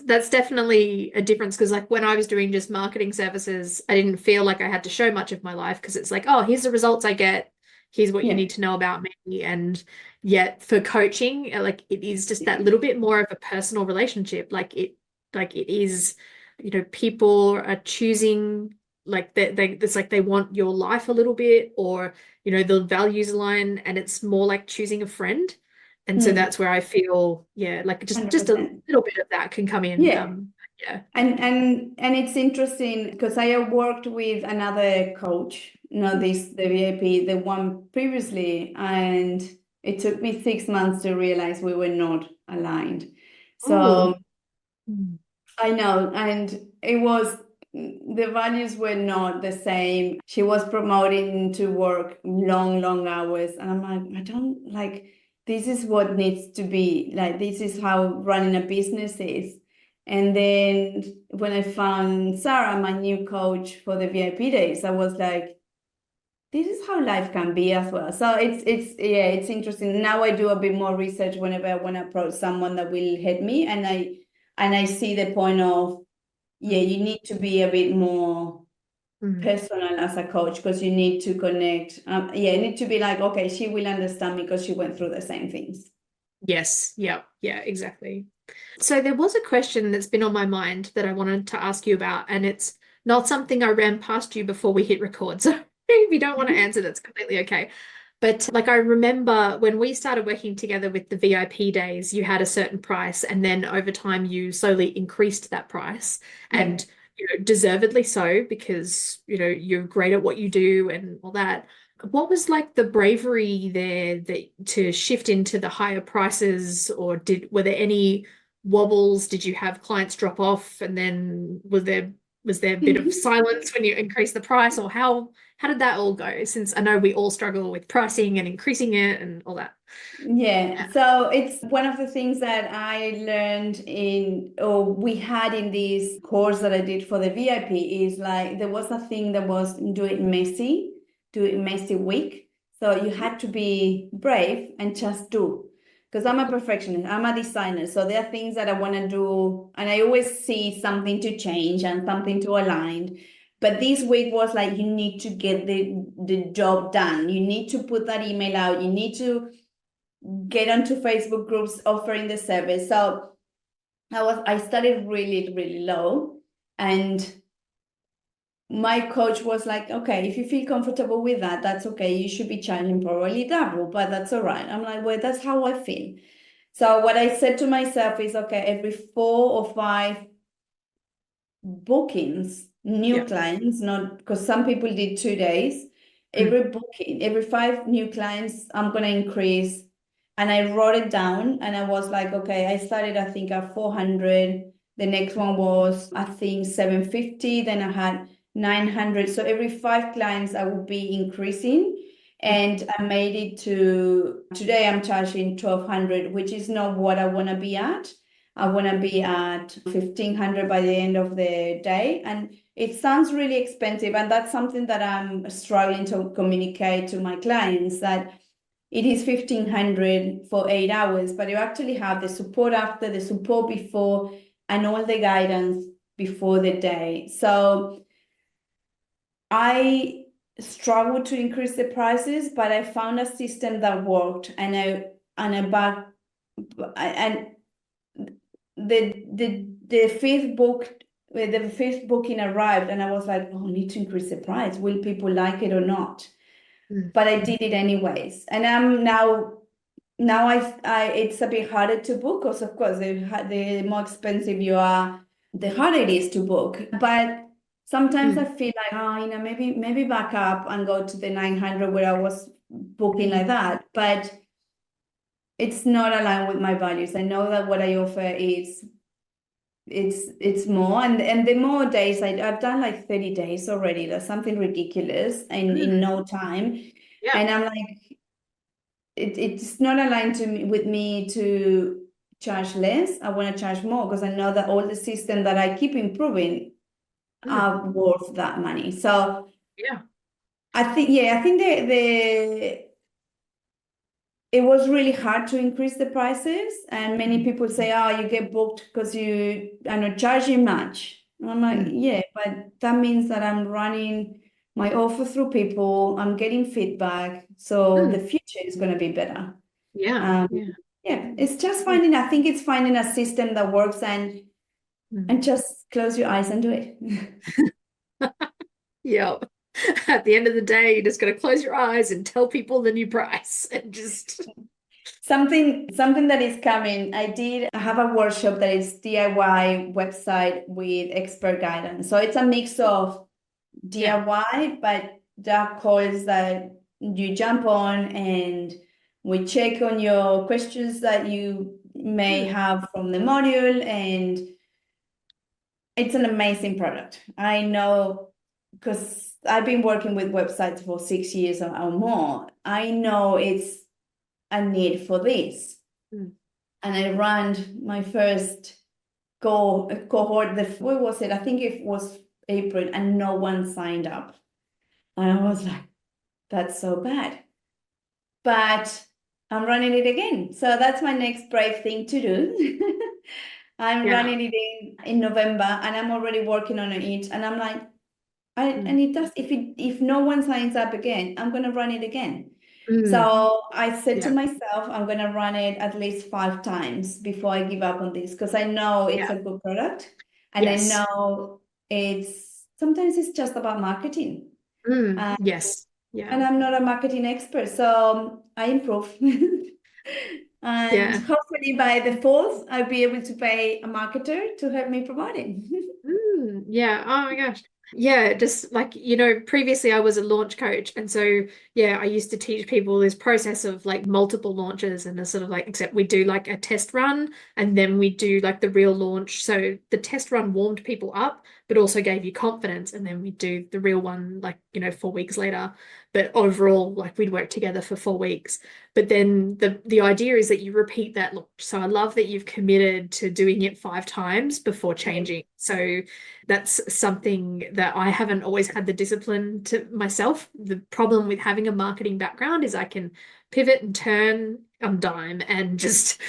That's definitely a difference, because like when I was doing just marketing services, I didn't feel like I had to show much of my life, because it's like, oh, here's the results I get. Here's what you yeah. need to know about me. And yet for coaching, like it is just that little bit more of a personal relationship. Like it is, people are choosing, like it's like they want your life a little bit, or the values align, and it's more like choosing a friend. And so Mm, that's where I feel, yeah, like just a 100%. little bit of that can come in. Yeah. Yeah. And it's interesting because I have worked with another coach, not this, the VIP, the one previously, and it took me 6 months to realize we were not aligned. Oh. So I know, and it was, the values were not the same. She was promoting to work long, long hours, and I'm like, I don't like, this is what needs to be like. This is how running a business is. And then when I found Sarah, my new coach for the VIP days, I was like, this is how life can be as well. So it's yeah, it's interesting. Now I do a bit more research whenever I want to approach someone that will help me, and I see the point of, yeah, you need to be a bit more Mm. personal as a coach because you need to connect. Yeah, you need to be like, okay, she will understand me because she went through the same things. Yes. Yeah. Yeah, exactly. So there was a question that's been on my mind that I wanted to ask you about, and it's not something I ran past you before we hit record. So if you don't want to Mhm. answer, that's completely okay. But like I remember when we started working together with the VIP days, you had a certain price, and then over time you slowly increased that price, Yeah. and deservedly so, because you're great at what you do and all that. What was like the bravery there that to shift into the higher prices, or were there any wobbles? Did you have clients drop off, and then was there a bit of silence when you increased the price, or how did that all go? Since I know we all struggle with pricing and increasing it and all that. Yeah, so it's one of the things that I learned or we had in this course that I did for the VIP is like, there was a thing that was do it messy week. So you had to be brave and just do. Because I'm a perfectionist, I'm a designer. So there are things that I want to do, and I always see something to change and something to align. But this week was like, you need to get the job done. You need to put that email out. You need to get onto Facebook groups offering the service. So I started really, really low, and my coach was like, okay, if you feel comfortable with that, that's okay. You should be charging probably double, but that's all right. I'm like, well, that's how I feel. So what I said to myself is, okay, every 4 or 5 bookings, new Yeah. clients, not because some people did 2 days. Mm. Every booking, every 5 new clients, I'm gonna increase. And I wrote it down and I was like, okay, I started, I think, at 400. The next one was, I think, 750. Then I had 900. So every 5 clients, I would be increasing. And I made it to today, I'm charging 1,200, which is not what I want to be at. I want to be at 1,500 by the end of the day. And it sounds really expensive. And that's something that I'm struggling to communicate to my clients, that it is 1,500 for 8 hours, but you actually have the support after, the support before, and all the guidance before the day. So I struggled to increase the prices, but I found a system that worked, and I back and the fifth booking arrived, and I was like, oh, I need to increase the price. Will people like it or not? Mm. But I did it anyways, and I'm now I it's a bit harder to book because of course the more expensive you are, the harder it is to book. But sometimes I Mm. feel like, maybe back up and go to the 900 where I was booking like that. But it's not aligned with my values. I know that what I offer is it's more, and the more days I've done like 30 days already. That's something ridiculous in Mm. no time. Yeah. And I'm like, it's not aligned to me with me to charge less. I want to charge more because I know that all the systems that I keep improving Mm. are worth that money. So Yeah. I think the it was really hard to increase the prices, and many people say, oh, you get booked because you are not charging much. And I'm like, Mm. yeah, but that means that I'm running my offer through people, I'm getting feedback, so the Mm. future is going to be better. Yeah. um, Yeah. yeah, it's just Mm. finding, I think it's finding a system that works, Mm. and just close your eyes and do it. Yeah. At the end of the day, you're just going to close your eyes and tell people the new price and just. Something that is coming. I have a workshop that is DIY website with expert guidance. So it's a mix of Yeah. DIY, but there are calls that you jump on and we check on your questions that you may Mm. have from the module, and it's an amazing product. I know because I've been working with websites for 6 years or more. I know it's a need for this. Mm. And I ran my first cohort. What was it? I think it was April, and no one signed up. And I was like, that's so bad. But I'm running it again. So that's my next brave thing to do. I'm Yeah. running it in November, and I'm already working on it. And I'm like, Mm. and it does, if no one signs up again, I'm gonna run it again. Mm. So I said to Yeah. myself, I'm gonna run it at least 5 times before I give up on this, because I know it's Yeah. a good product, and I Yes. know sometimes it's just about marketing. Mm. Uh, Yes. Yeah. and I'm not a marketing expert, so I improve. And Yeah. hopefully by the fourth, I'll be able to pay a marketer to help me promote it. Mm, yeah. Oh my gosh. Yeah, just like, previously I was a launch coach. And so, yeah, I used to teach people this process of like multiple launches and a sort of like, except we do like a test run and then we do like the real launch. So the test run warmed people up, but also gave you confidence. And then we do the real one, like, 4 weeks later. But overall, like we'd work together for 4 weeks. But then the idea is that you repeat that launch. So I love that you've committed to doing it 5 times before changing. So that's something that I haven't always had the discipline to myself. The problem with having a marketing background is I can pivot and turn on dime and just,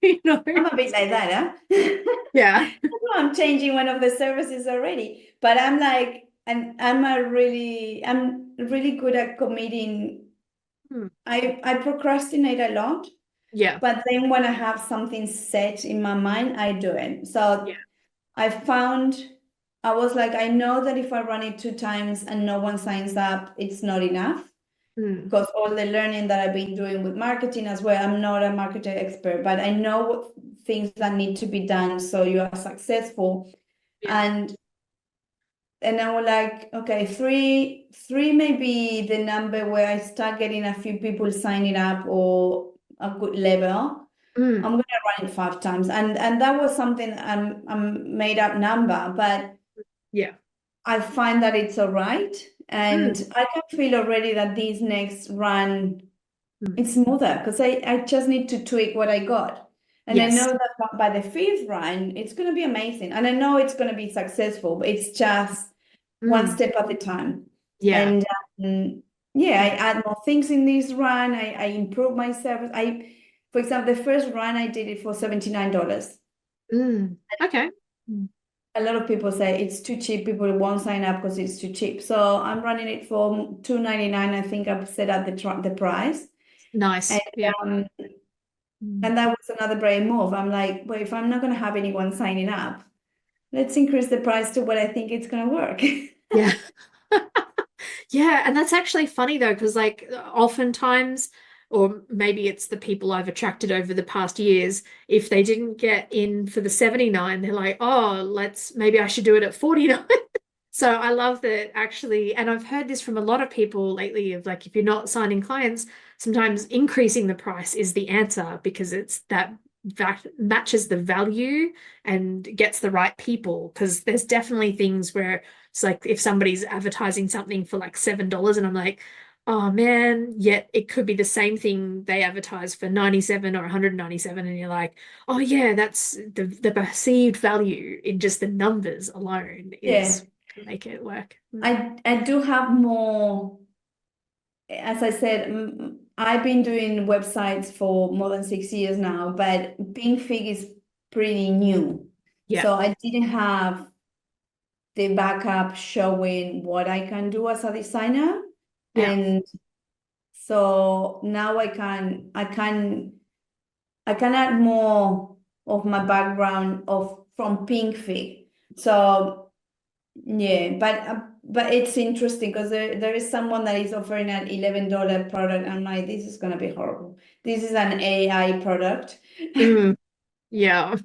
you know. I'm a bit like that, huh? Yeah. I know I'm changing one of the services already, but I'm like, and I'm really good at committing. Hmm. I procrastinate a lot. Yeah. But then when I have something set in my mind, I do it. Yeah. So I found I was like, I know that if I run it 2 times and no one signs up, it's not enough. Mm. Because all the learning that I've been doing with marketing as well, I'm not a marketer expert, but I know what things that need to be done so you are successful. Yeah. And I was like, okay, three may be the number where I start getting a few people signing up or a good level. I'm Mm. gonna run it 5 times, and that was something I'm made up number, but Yeah. I find that it's all right, and Mm. I can feel already that this next run Mm. it's smoother because I just need to tweak what I got. And I know Yes. that by the fifth run, it's going to be amazing. And I know it's going to be successful, but it's just one Mm. step at a time. Yeah. And yeah, I add more things in this run. I improve my service. For example, the first run I did it for $79. Mm. Okay. Mm. A lot of people say it's too cheap. People won't sign up because it's too cheap. So I'm running it for $2.99. I think I've set up the price. And Nice. Yeah. um, Mm. And that was another brave move. I'm like, well, if I'm not going to have anyone signing up, let's increase the price to what I think it's going to work. Yeah. Yeah, and that's actually funny though, because like oftentimes, or maybe it's the people I've attracted over the past years, if they didn't get in for the 79, they're like, oh, maybe I should do it at 49. So I love that actually, and I've heard this from a lot of people lately of like, if you're not signing clients, sometimes increasing the price is the answer because it's that matches the value and gets the right people. Because there's definitely things where it's like if somebody's advertising something for like $7 and I'm like, oh man, yet it could be the same thing they advertise for 97 or 197, and you're like, oh yeah, that's the perceived value in just the numbers alone Yeah, is can make it work. I do have more, as I said, I've been doing websites for more than 6 years now, but Pink Fig is pretty new. Yeah. So I didn't have the backup showing what I can do as a designer. Yeah. And so now I can add more of my background of from Pink Fig. So yeah, but it's interesting because there is someone that is offering an $11 product. I'm like, this is gonna be horrible. This is an AI product, Mm, yeah.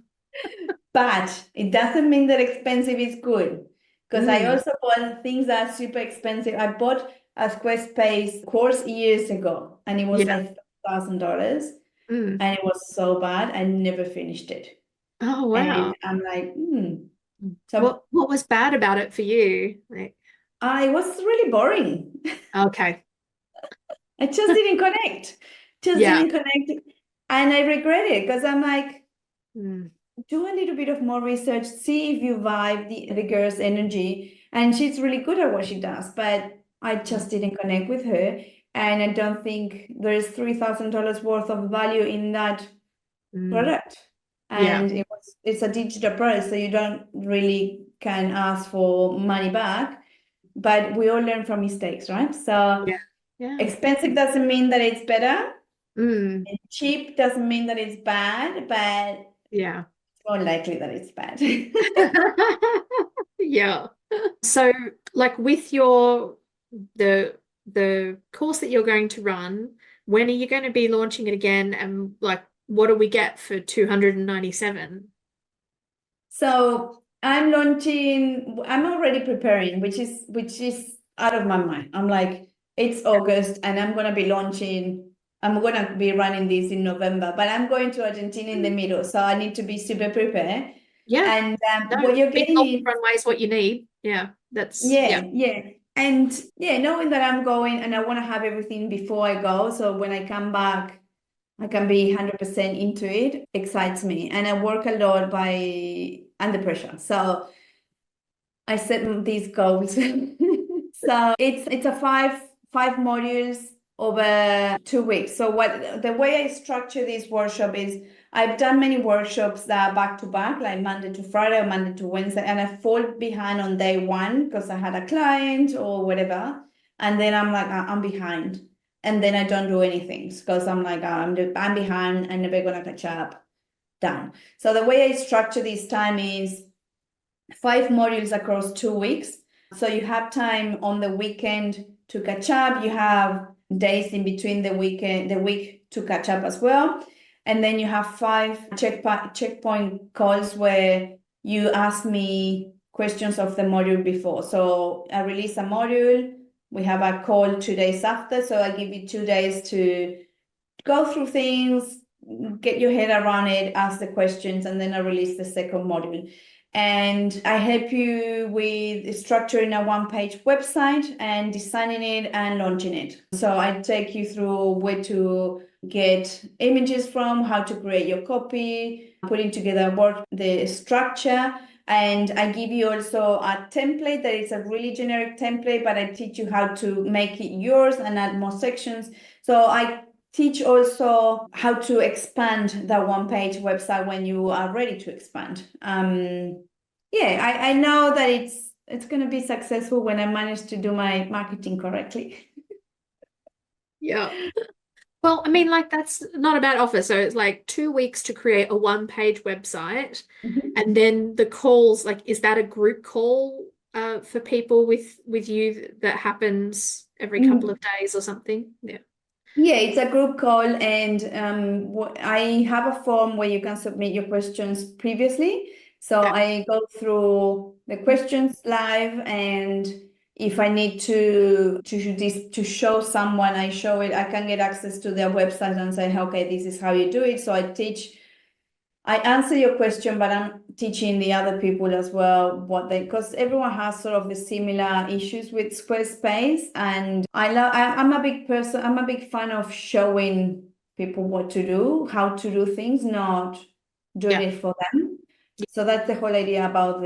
but it doesn't mean that expensive is good. Because I Mm, also bought things that are super expensive. I bought a Squarespace course years ago, and it was yeah. like $1,000, Mm. and it was so bad. I never finished it. Oh And wow. I'm like, hmm. So What was bad about it for you? Like, I was really boring. okay. I just didn't connect. Just Yeah. didn't connect. And I regret it because I'm like, Mm, do a little bit of more research, see if you vibe the girl's energy. And she's really good at what she does, but I mm, just didn't connect with her. And I don't think there's $3,000 worth of value in that mm. product. Yeah. And it's a digital product, so you don't really can ask for money back. But we all learn from mistakes, right? So Yeah. Yeah. expensive doesn't mean that it's better. Mm, And cheap doesn't mean that it's bad, but yeah. it's more likely that it's bad. Yeah. So, like with the course that you're going to run, when are you going to be launching it again? And like, what do we get for 297? So I'm already preparing, which is out of my mind. I'm like, it's August and I'm gonna be running this in November, but I'm going to Argentina in the middle, so I need to be super prepared. Yeah. And No, what you're big getting open is runway is what you need. Yeah. That's yeah. yeah. And yeah, knowing that I'm going and I want to have everything before I go, so when I come back, I can be 100% into it, excites me. And I work a lot by under pressure. So I set these goals. So it's a five modules over 2 weeks. So what the way I structure this workshop is I've done many workshops that are back to back, like Monday to Friday or Monday to Wednesday, and I fall behind on day one because I had a client or whatever. And then I'm like, I'm behind. and then I don't do anything because I'm like, I'm behind, I'm never gonna catch up. Done. So the way I structure this time is 5 modules across 2 weeks. So you have time on the weekend to catch up. You have days in between the week to catch up as well. And then you have 5 checkpoint calls where you ask me questions of the module before. So I release a module. We have a call 2 days after. So I give you 2 days to go through things, get your head around it, ask the questions, and then I release the second module. And I help you with structuring a one-page website and designing it and launching it. So I take you through where to get images from, how to create your copy, putting together the structure. And I give you also a template that is a really generic template, but I teach you how to make it yours and add more sections. So I teach also how to expand that one-page website when you are ready to expand. Yeah, I know that it's going to be successful when I manage to do my marketing correctly. Yeah. Well, I mean, like that's not a bad offer. So it's like 2 weeks to create a one-page website, and then the calls, like, is that a group call for people with you that happens every couple of days or something? Yeah. Yeah, it's a group call, and I have a form where you can submit your questions previously. So Yeah. I go through the questions live, and if I need to show someone, I show it. I can get access to their website and say, okay, this is how you do it. So I answer your question, but I'm teaching the other people as well because everyone has sort of the similar issues with Squarespace. And I'm a big person, I'm a big fan of showing people what to do, how to do things, not doing Yeah. it for them. So that's the whole idea about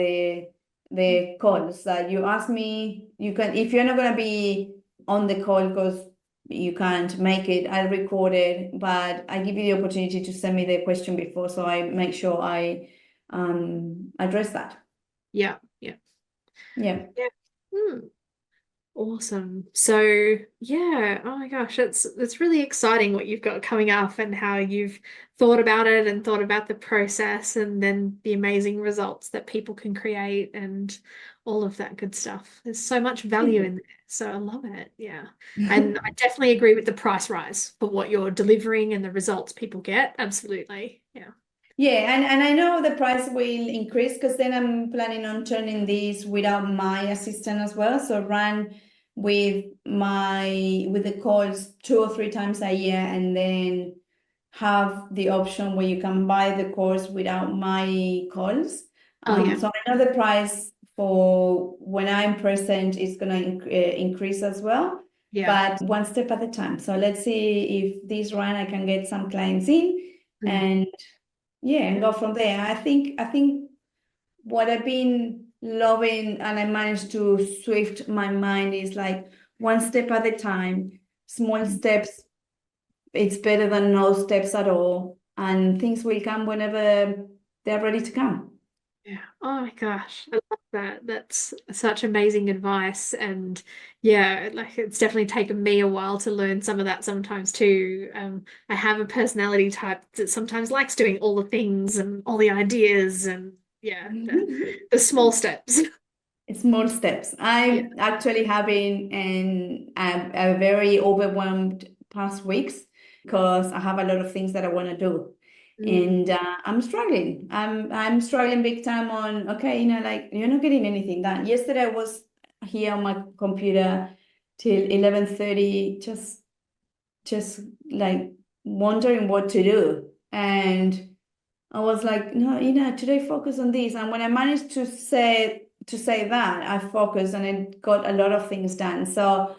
the calls that you ask me, if you're not going to be on the call because you can't make it, I'll record it, but I give you the opportunity to send me the question before, so I make sure I address that. Yeah. Yeah. Yeah. Yeah. Hmm. Awesome. So yeah, oh my gosh, it's really exciting what you've got coming up and how you've thought about it and thought about the process and then the amazing results that people can create and all of that good stuff. There's so much value in there. So I love it. Yeah. And I definitely agree with the price rise for what you're delivering and the results people get. Absolutely. Yeah. Yeah, and I know the price will increase because then I'm planning on turning this without my assistant as well. So run with the calls 2 or 3 times a year, and then have the option where you can buy the course without my calls. Oh yeah. So I know the price for when I'm present is going to increase as well, Yeah. but one step at a time. So let's see if this run I can get some clients in, Mm. and yeah, and go from there. I think what I've been loving, and I managed to swift my mind, is like one step at a time, small steps. It's better than no steps at all, and things will come whenever they're ready to come. Yeah. Oh my gosh. I love that. That's such amazing advice. And yeah, like it's definitely taken me a while to learn some of that sometimes too. I have a personality type that sometimes likes doing all the things and all the ideas and yeah, the small steps. Small steps. Yeah. I'm actually having a very overwhelmed past weeks because I have a lot of things that I want to do, Mm. and I'm struggling. I'm struggling big time on, okay, like you're not getting anything done. Yesterday I was here on my computer till 11:30, just like wondering what to do, and I was like, no, today focus on this. And when I managed to say that, I focused and it got a lot of things done. So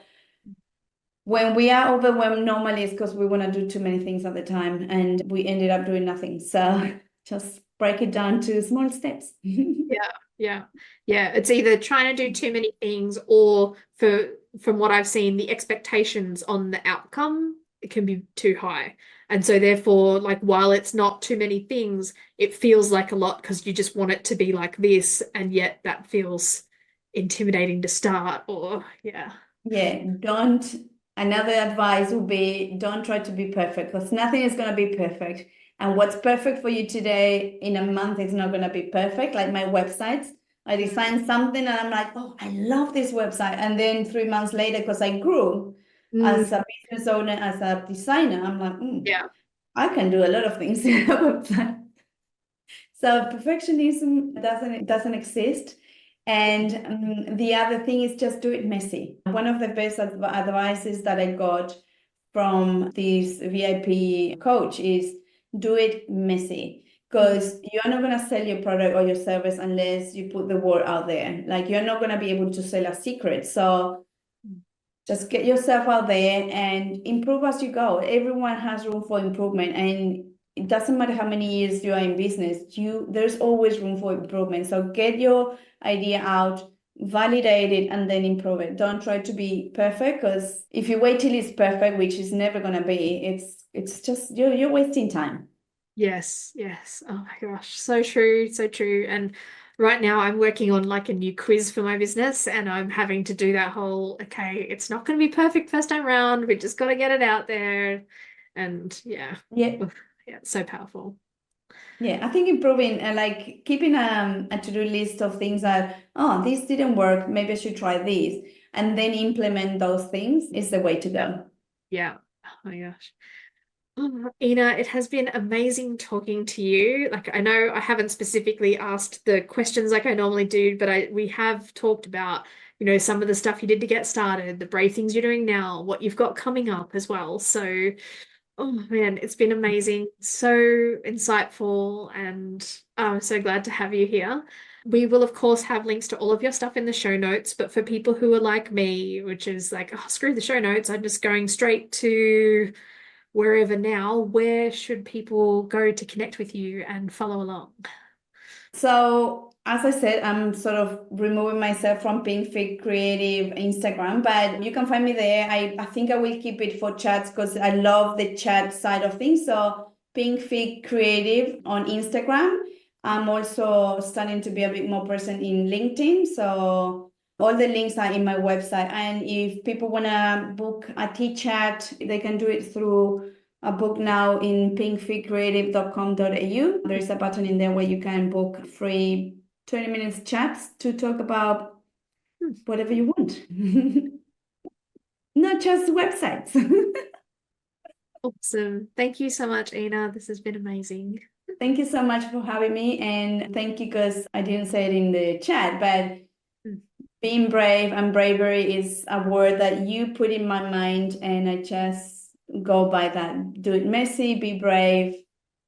when we are overwhelmed, normally it's because we want to do too many things at the time and we ended up doing nothing. So just break it down to small steps. Yeah, yeah, yeah. It's either trying to do too many things or from what I've seen, the expectations on the outcome it can be too high. And so therefore, like while it's not too many things, it feels like a lot because you just want it to be like this, and yet that feels intimidating to start or yeah. Yeah, don't Another advice would be don't try to be perfect because nothing is going to be perfect. And what's perfect for you today in a month is not going to be perfect. Like my websites, I design something and I'm like, oh, I love this website. And then 3 months later, because I grew as a business owner, as a designer, I'm like, Yeah. I can do a lot of things in a website. So perfectionism doesn't exist. And the other thing is just do it messy. One of the best advices that I got from this VIP coach is do it messy. Because you're not going to sell your product or your service unless you put the word out there. Like you're not going to be able to sell a secret. So just get yourself out there and improve as you go. Everyone has room for improvement, and it doesn't matter how many years you are in business, there's always room for improvement. So get your idea out, validate it, and then improve it. Don't try to be perfect, because if you wait till it's perfect, which is never gonna be, it's just you're wasting time. Yes, yes. Oh my gosh, so true, so true. And right now I'm working on like a new quiz for my business and I'm having to do that whole, okay, it's not going to be perfect first time round. We just got to get it out there. And yeah, Yeah. yeah, it's so powerful. Yeah, I think improving, like keeping a to-do list of things that, oh, this didn't work, maybe I should try this, and then implement those things is the way to go. Yeah. Oh my gosh. Oh, Ina, it has been amazing talking to you. Like I know I haven't specifically asked the questions like I normally do, but we have talked about, some of the stuff you did to get started, the brave things you're doing now, what you've got coming up as well. So, oh man, it's been amazing, so insightful, and I'm so glad to have you here. We will, of course, have links to all of your stuff in the show notes, but for people who are like me, which is like, oh, screw the show notes, I'm just going straight to wherever now, where should people go to connect with you and follow along? So, as I said, I'm sort of removing myself from Pink Fig Creative Instagram, but you can find me there. I think I will keep it for chats because I love the chat side of things. So, Pink Fig Creative on Instagram. I'm also starting to be a bit more present in LinkedIn. So, all the links are in my website. And if people want to book a tea chat, they can do it through a book now in pinkfigcreative.com.au. There's a button in there where you can book free 20 minutes chats to talk about whatever you want. Not just websites. Awesome. Thank you so much, Ina. This has been amazing. Thank you so much for having me. And thank you, because I didn't say it in the chat, but being brave and bravery is a word that you put in my mind, and I just go by that. Do it messy, be brave.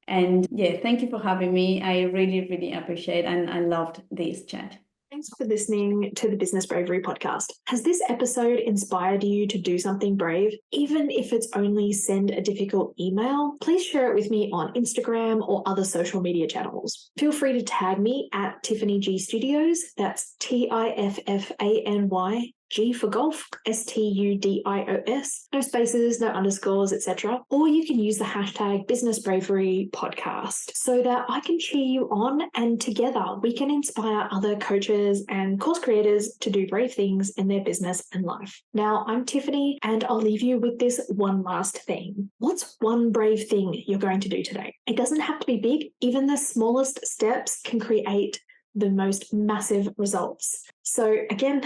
And yeah, thank you for having me. I really, really appreciate, and I loved this chat. Thanks for listening to the Business Bravery podcast. Has this episode inspired you to do something brave? Even if it's only send a difficult email, please share it with me on Instagram or other social media channels. Feel free to tag me at Tiffany G Studios. That's TIFFANY. G for golf, STUDIOS, no spaces, no underscores, etc. Or you can use the hashtag Business Bravery Podcast so that I can cheer you on, and together we can inspire other coaches and course creators to do brave things in their business and life. Now, I'm Tiffany, and I'll leave you with this one last thing. What's one brave thing you're going to do today? It doesn't have to be big. Even the smallest steps can create the most massive results. So again,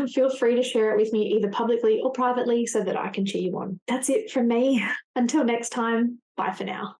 feel free to share it with me either publicly or privately so that I can cheer you on. That's it from me. Until next time, bye for now.